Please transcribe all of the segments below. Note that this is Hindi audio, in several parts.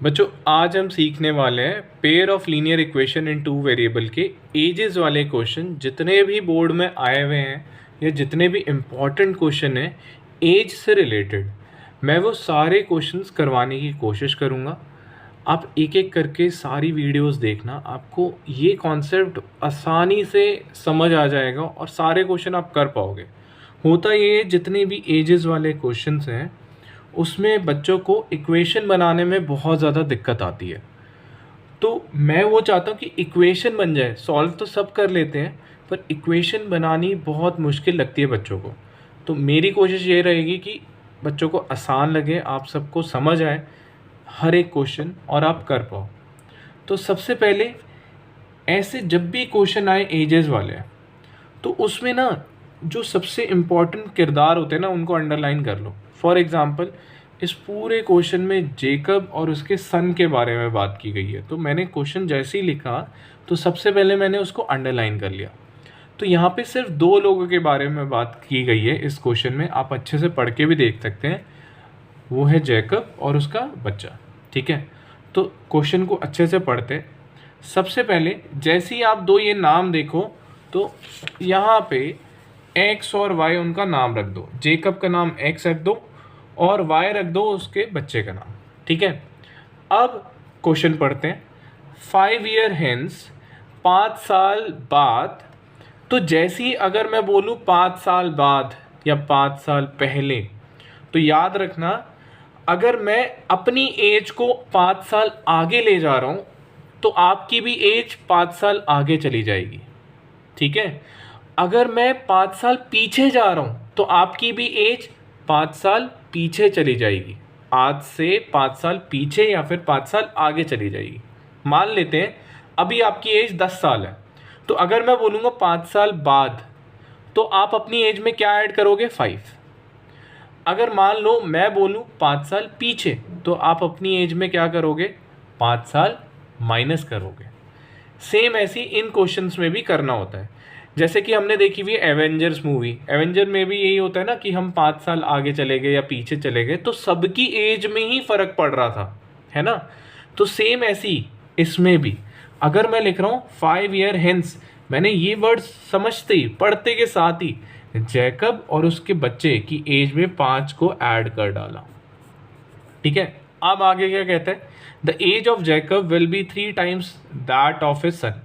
बच्चों आज हम सीखने वाले हैं pair of linear equation in two variable के एजेस वाले क्वेश्चन। जितने भी बोर्ड में आए हुए हैं या जितने भी इम्पॉर्टेंट क्वेश्चन हैं एज से रिलेटेड, मैं वो सारे क्वेश्चंस करवाने की कोशिश करूँगा। आप एक एक करके सारी वीडियोस देखना, आपको ये कॉन्सेप्ट आसानी से समझ आ जाएगा और सारे क्वेश्चन आप कर पाओगे। होता ये है, जितने भी एजेस वाले क्वेश्चंस हैं उसमें बच्चों को इक्वेशन बनाने में बहुत ज़्यादा दिक्कत आती है। तो मैं वो चाहता हूँ कि इक्वेशन बन जाए। सॉल्व तो सब कर लेते हैं पर इक्वेशन बनानी बहुत मुश्किल लगती है बच्चों को। तो मेरी कोशिश ये रहेगी कि बच्चों को आसान लगे, आप सबको समझ आए हर एक क्वेश्चन और आप कर पाओ। तो सबसे पहले ऐसे जब भी क्वेश्चन आए एजेस वाले तो उसमें ना जो सबसे इम्पॉर्टेंट किरदार होते हैं ना उनको अंडरलाइन कर लो। फॉर एग्ज़ाम्पल इस पूरे क्वेश्चन में जेकब और उसके सन के बारे में बात की गई है, तो मैंने क्वेश्चन जैसे ही लिखा तो सबसे पहले मैंने उसको अंडरलाइन कर लिया। तो यहाँ पे सिर्फ दो लोगों के बारे में बात की गई है इस क्वेश्चन में, आप अच्छे से पढ़ के भी देख सकते हैं। वो है जेकब और उसका बच्चा। ठीक है, तो क्वेश्चन को अच्छे से पढ़ते हैं। सबसे पहले जैसे ही आप दो ये नाम देखो तो यहाँ पे एक्स और वाई उनका नाम रख दो। जेकब का नाम एक्स रख दो और वाई रख दो उसके बच्चे का नाम। ठीक है, अब क्वेश्चन पढ़ते हैं। 5 ईयर हेंस, 5 साल बाद। तो जैसे ही अगर मैं बोलूँ 5 साल बाद या 5 साल पहले, तो याद रखना अगर मैं अपनी एज को 5 साल आगे ले जा रहा हूँ तो आपकी भी एज 5 साल आगे चली जाएगी। ठीक है, अगर मैं 5 साल पीछे जा रहा हूँ तो आपकी भी एज 5 साल पीछे चली जाएगी। आज से 5 साल पीछे या फिर 5 साल आगे चली जाएगी। मान लेते हैं अभी आपकी एज 10 साल है, तो अगर मैं बोलूँगा 5 साल बाद तो आप अपनी एज में क्या ऐड करोगे? 5। अगर मान लो मैं बोलूँ 5 साल पीछे तो आप अपनी एज में क्या करोगे? 5 साल माइनस करोगे। सेम ऐसी इन क्वेश्चंस में भी करना होता है। जैसे कि हमने देखी हुई एवेंजर्स मूवी, एवेंजर में भी यही होता है ना कि हम 5 साल आगे चले गए या पीछे चले गए तो सबकी एज में ही फ़र्क पड़ रहा था, है ना। तो सेम ऐसी इसमें भी अगर मैं लिख रहा हूँ 5 ईयर हेंस, मैंने ये वर्ड समझते ही पढ़ते के साथ ही जैकब और उसके बच्चे की एज में 5 को ऐड कर डाला। ठीक है, अब आगे क्या कहते हैं? The age of Jacob will be 3 times that of his son.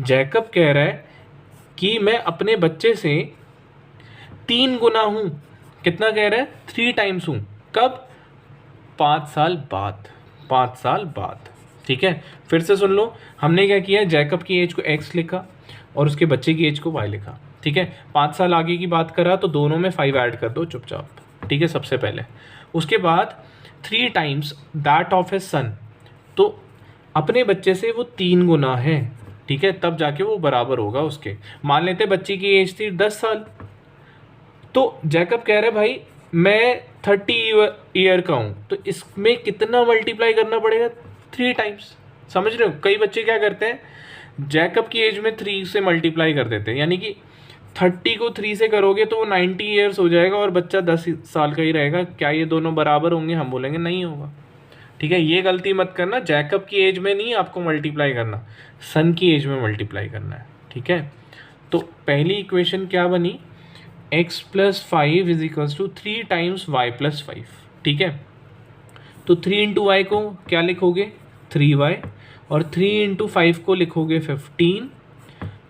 Jacob कह रहा है कि मैं अपने बच्चे से 3 गुना हूँ। कितना कह रहा है? 3 टाइम्स हूँ। कब? 5 साल बाद। 5 साल बाद। ठीक है, फिर से सुन लो, हमने क्या किया? जैकब की एज को x लिखा और उसके बच्चे की एज को y लिखा। ठीक है, 5 साल आगे की बात करा तो दोनों में 5 ऐड कर दो चुपचाप। ठीक है, सबसे पहले। उसके बाद 3 टाइम्स दैट ऑफ हिज सन, तो अपने बच्चे से वो 3 गुना है। ठीक है, तब जाके वो बराबर होगा उसके। मान लेते बच्चे की एज थी 10 साल, तो जैकब कह रहे भाई मैं 30 ईयर का हूँ, तो इसमें कितना मल्टीप्लाई करना पड़ेगा? 3 टाइम्स। समझ रहे हो? कई बच्चे क्या करते हैं, जैकब की एज में 3 से मल्टीप्लाई कर देते हैं, यानी कि 30 को 3 से करोगे तो वो 90 ईयर्स हो जाएगा और बच्चा 10 साल का ही रहेगा। क्या ये दोनों बराबर होंगे? हम बोलेंगे नहीं होगा। ठीक है, ये गलती मत करना। जैकब की एज में नहीं आपको मल्टीप्लाई करना, सन की एज में मल्टीप्लाई करना है। ठीक है, तो पहली इक्वेशन क्या बनी? x plus 5 is equals to 3 times y plus 5। ठीक है, तो 3 इंटू वाई को क्या लिखोगे? 3y, और 3 इंटू 5 को लिखोगे 15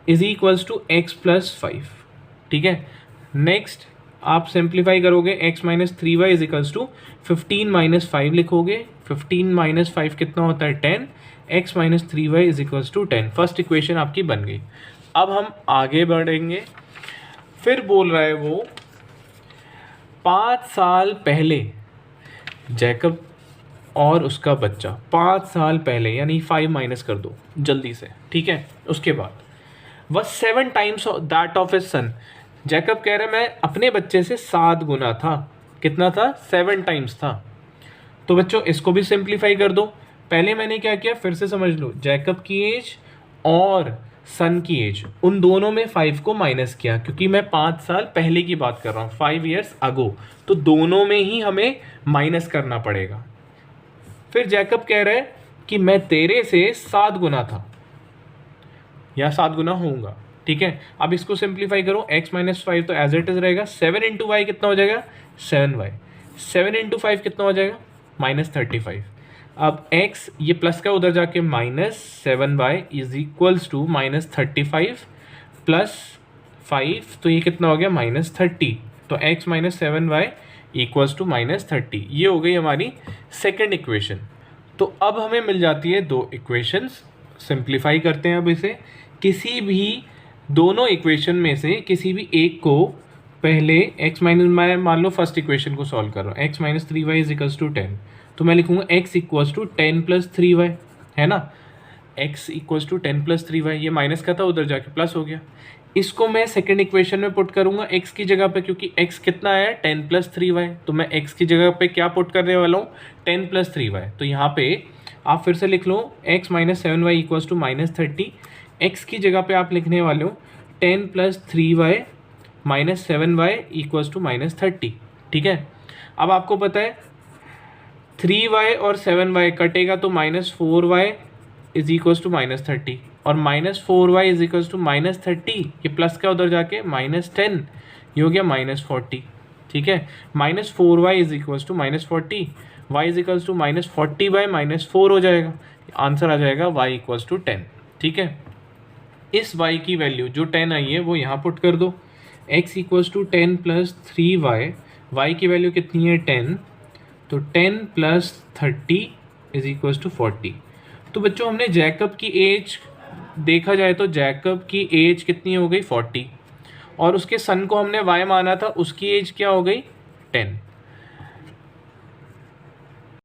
is equals to x plus 5। ठीक है, नेक्स्ट आप सिंप्लीफाई करोगे, x minus 3y is equals to 15 minus 5 लिखोगे। 15 माइनस 5 कितना होता है? 10। x minus 3y is equals to 10। First equation आपकी बन गई। अब हम आगे बढ़ेंगे। फिर बोल रहा है वो 5 साल पहले जैकब और उसका बच्चा 5 साल पहले, यानी 5 माइनस कर दो जल्दी से। ठीक है, उसके बाद वह 7 times that of his son. Jacob कह रहे मैं अपने बच्चे से 7 गुना था। कितना था? 7 टाइम्स था। तो बच्चों इसको भी सिंप्लीफाई कर दो। पहले मैंने क्या किया, फिर से समझ लो, जैकब की एज और सन की एज, उन दोनों में 5 को माइनस किया, क्योंकि मैं 5 साल पहले की बात कर रहा हूँ, 5 ईयर्स अगो, तो दोनों में ही हमें माइनस करना पड़ेगा। फिर जैकब कह रहा है कि मैं तेरे से 7 गुना था या 7 गुना होऊंगा, ठीक है। अब इसको सिंप्लीफाई करो, x माइनस 5 तो एज इट इज रहेगा, 7 इंटू वाई कितना हो जाएगा 7y, 7 इंटू 5 कितना हो जाएगा -35। अब x ये प्लस का उधर जाके -7y is equals to -35 plus 5, तो ये कितना हो गया -30, तो x minus 7y equals to -30। ये हो गई हमारी सेकेंड इक्वेशन। तो अब हमें मिल जाती है दो इक्वेशंस। सिंप्लीफाई करते हैं अब इसे, किसी भी दोनों इक्वेशन में से किसी भी एक को पहले x माइनस, मैं मान लो फर्स्ट इक्वेशन को सॉल्व कर रहा हूँ, x minus 3y is equals to 10, तो मैं लिखूँगा x equals to 10 plus 3y, है ना। x equals to 10 plus 3y, ये माइनस का था उधर जाके प्लस हो गया। इसको मैं सेकंड इक्वेशन में पुट करूँगा x की जगह पे, क्योंकि x कितना है 10 प्लस 3y, तो मैं x की जगह पे क्या पुट करने वाला हूँ 10 प्लस 3y। तो यहाँ पे आप फिर से लिख लो x minus 7y equals to -30, x की जगह पे आप लिखने वाले हो 10 plus 3y minus 7y equals to -30, ठीक है। अब आपको पता है 3y और 7y कटेगा तो -4y इज इक्वल्स टू -30, और -4y इज इक्वल्स टू -30, ये प्लस का उधर जाके -10, ये हो गया -40, ठीक है। -4y is equals to -40, y is equals to -40 by -4 हो जाएगा, आंसर आ जाएगा y इक्वल्स टू 10, ठीक है। इस y की वैल्यू जो 10 आई है वो यहाँ पुट कर दो, x equals to 10 plus 3y, y की वैल्यू कितनी है 10, तो 10 प्लस 30 इज इक्वल्स टू 40। तो बच्चों हमने जैकब की एज देखा जाए तो जैकब की एज कितनी हो गई 40, और उसके सन को हमने y माना था, उसकी एज क्या हो गई 10।